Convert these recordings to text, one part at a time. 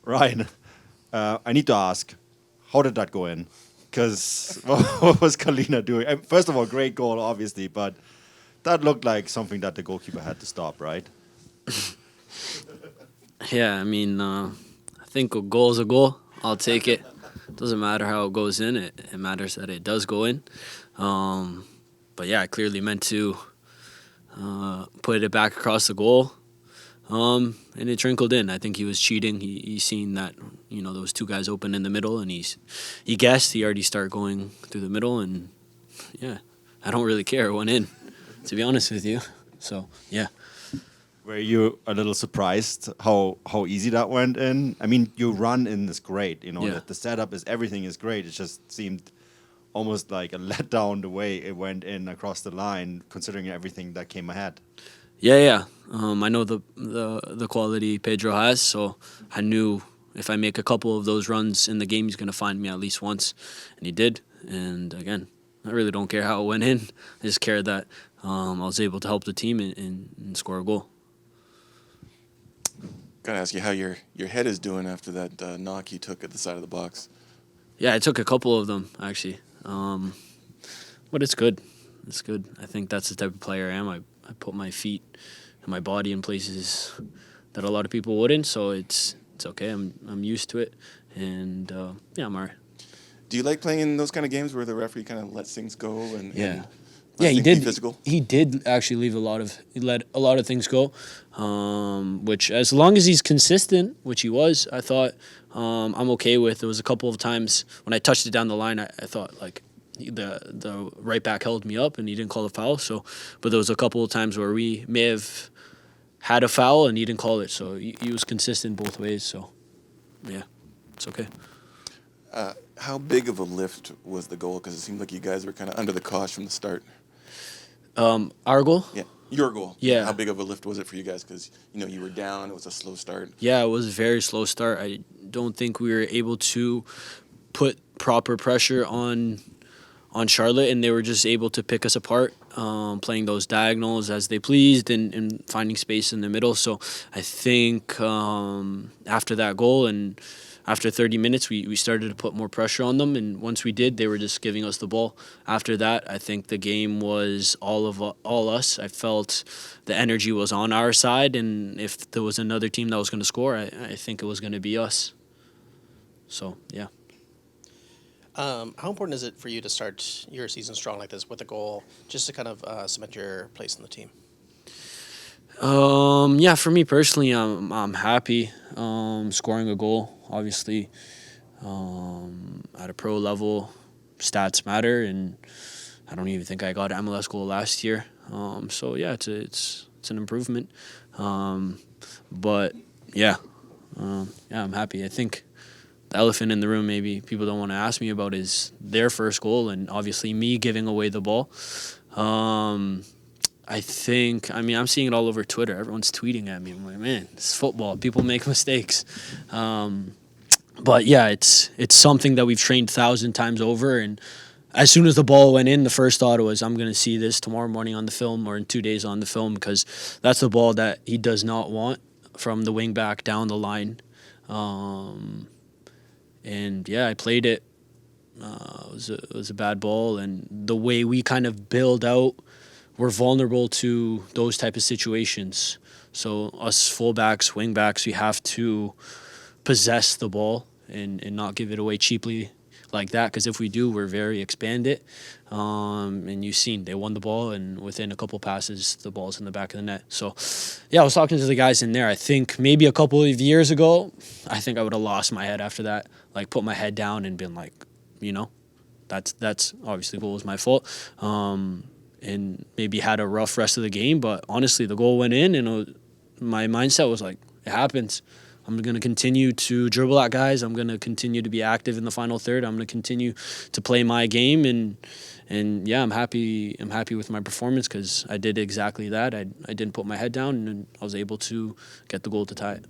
Ryan, I need to ask, how did that go in? Because what was Kalina doing? First of all, great goal, obviously, but that looked like something that the goalkeeper had to stop, right? Yeah, I mean, I think a goal is a goal. I'll take it. Doesn't matter how it goes in. It matters that it does go in. Um, but yeah, I clearly meant to put it back across the goal. And it trickled in. I think he was cheating. He seen that there was two guys open in the middle, and he guessed he already started going through the middle, and yeah, I don't really care. It went in, to be honest with you. So yeah. Were you a little surprised how easy that went in? I mean, your run in is great. Yeah. The setup is everything is great. It just seemed almost like a letdown the way it went in across the line, considering everything that came ahead. Yeah, yeah. I know the quality Pedro has, so I knew if I make a couple of those runs in the game, he's gonna find me at least once, and he did. And again, I really don't care how it went in. I just care that I was able to help the team and score a goal. Gotta ask you how your head is doing after that knock you took at the side of the box. Yeah, I took a couple of them actually, but it's good. It's good. I think that's the type of player I am. I put my feet and my body in places that a lot of people wouldn't, so it's okay. I'm used to it, and yeah, I'm alright. Do you like playing in those kind of games where the referee kind of lets things go and Yeah. and Yeah, lets he things be did. physical? He did actually he let a lot of things go, which as long as he's consistent, which he was, I thought I'm okay with. There was a couple of times when I touched it down the line, I thought like the right back held me up and he didn't call a foul. So, but there was a couple of times where we may have had a foul and he didn't call it. So he was consistent both ways. So, yeah, it's okay. How big of a lift was the goal? Because it seemed like you guys were kind of under the cosh from the start. Our goal. Yeah, your goal. Yeah. How big of a lift was it for you guys? Because you were down. It was a slow start. Yeah, it was a very slow start. I don't think we were able to put proper pressure on Charlotte, and they were just able to pick us apart, playing those diagonals as they pleased and finding space in the middle. So I think after that goal and after 30 minutes, we started to put more pressure on them, and once we did, they were just giving us the ball. After that, I think the game was all us. I felt the energy was on our side, and if there was another team that was going to score, I think it was going to be us. So, yeah. How important is it for you to start your season strong like this with a goal, just to kind of cement your place in the team? Yeah, for me personally, I'm happy scoring a goal. Obviously, at a pro level, stats matter, and I don't even think I got an MLS goal last year. So yeah, it's an improvement. But yeah, yeah, I'm happy. I think the elephant in the room, maybe people don't want to ask me about, is their first goal, and obviously me giving away the ball. I mean, I'm seeing it all over Twitter. Everyone's tweeting at me. I'm like, man, it's football. People make mistakes. But yeah, it's something that we've trained 1,000 times over. And as soon as the ball went in, the first thought was, I'm going to see this tomorrow morning on the film or in 2 days on the film, because that's the ball that he does not want from the wing back down the line. And yeah, I played it. It was a bad ball. And the way we kind of build out, we're vulnerable to those type of situations. So us fullbacks, wingbacks, we have to possess the ball and not give it away cheaply like that, because if we do, we're very expanded. And you've seen they won the ball, and within a couple passes, the ball's in the back of the net. So, yeah, I was talking to the guys in there. I think maybe a couple of years ago, I think I would have lost my head after that, like put my head down and been like, that's obviously the goal was my fault. And maybe had a rough rest of the game. But honestly, the goal went in, and my mindset was like, it happens. I'm going to continue to dribble at guys. I'm going to continue to be active in the final third. I'm going to continue to play my game, and yeah, I'm happy. I'm happy with my performance because I did exactly that. I didn't put my head down, and I was able to get the goal to tie it.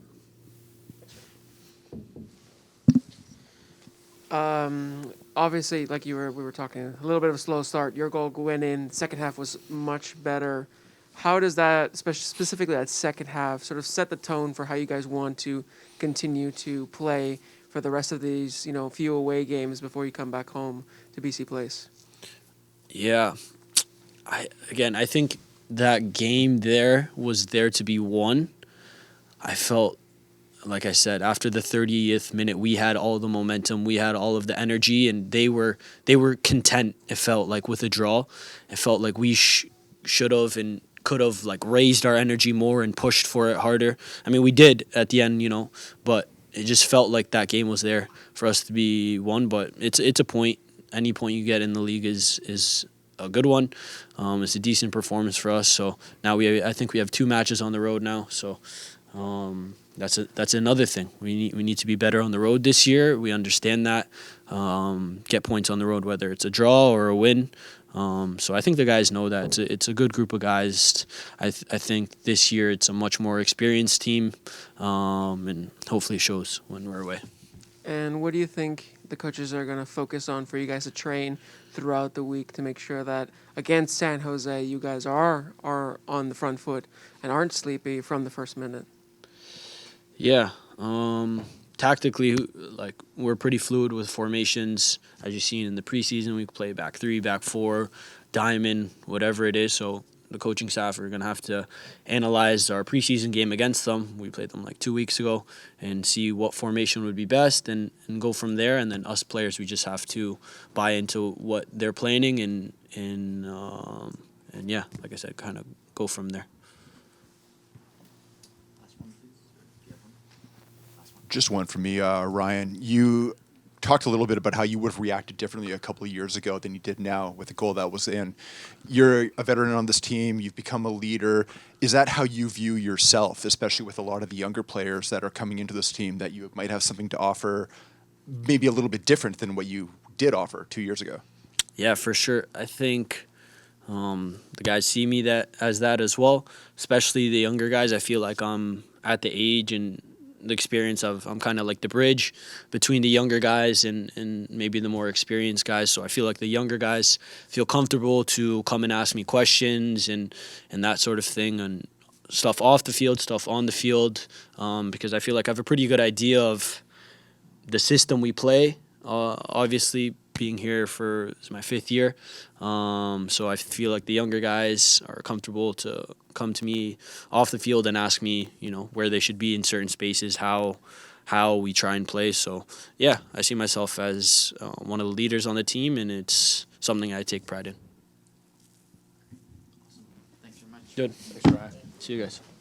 Obviously, like we were talking, a little bit of a slow start. Your goal went in. Second half was much better. how does that, specifically that second half, sort of set the tone for how you guys want to continue to play for the rest of these, few away games before you come back home to BC Place? Yeah, I think that game there was there to be won. I felt, like I said, after the 30th minute, we had all the momentum, we had all of the energy, and they were content. It felt like with a draw, it felt like we should have and could have like raised our energy more and pushed for it harder. I mean, we did at the end, but it just felt like that game was there for us to be won. But it's a point. Any point you get in the league is a good one. It's a decent performance for us. So now I think we have 2 matches on the road now. So. That's another thing. We need to be better on the road this year. We understand that. Get points on the road, whether it's a draw or a win. So I think the guys know that. It's a good group of guys. I think this year it's a much more experienced team, and hopefully it shows when we're away. And what do you think the coaches are going to focus on for you guys to train throughout the week to make sure that against San Jose you guys are on the front foot and aren't sleepy from the first minute? Yeah. Tactically, like, we're pretty fluid with formations. As you've seen in the preseason, we play back 3, back 4, diamond, whatever it is. So the coaching staff are going to have to analyze our preseason game against them. We played them like 2 weeks ago and see what formation would be best and go from there. And then us players, we just have to buy into what they're planning and yeah, like I said, kind of go from there. Just one from me, Ryan. You talked a little bit about how you would have reacted differently a couple of years ago than you did now with the goal that was in. You're a veteran on this team. You've become a leader. Is that how you view yourself, especially with a lot of the younger players that are coming into this team, that you might have something to offer maybe a little bit different than what you did offer 2 years ago? Yeah, for sure. I think the guys see me as that as well, especially the younger guys. I feel like I'm at the age and the experience of I'm kind of like the bridge between the younger guys and maybe the more experienced guys. So I feel like the younger guys feel comfortable to come and ask me questions and that sort of thing, and stuff off the field, stuff on the field, because I feel like I have a pretty good idea of the system we play. Obviously, being here for this is my 5th year, so I feel like the younger guys are comfortable to come to me off the field and ask me, where they should be in certain spaces, how we try and play. So yeah, I see myself as one of the leaders on the team, and it's something I take pride in. Awesome. Thanks very much. Good. Thanks, Ryan. See you guys.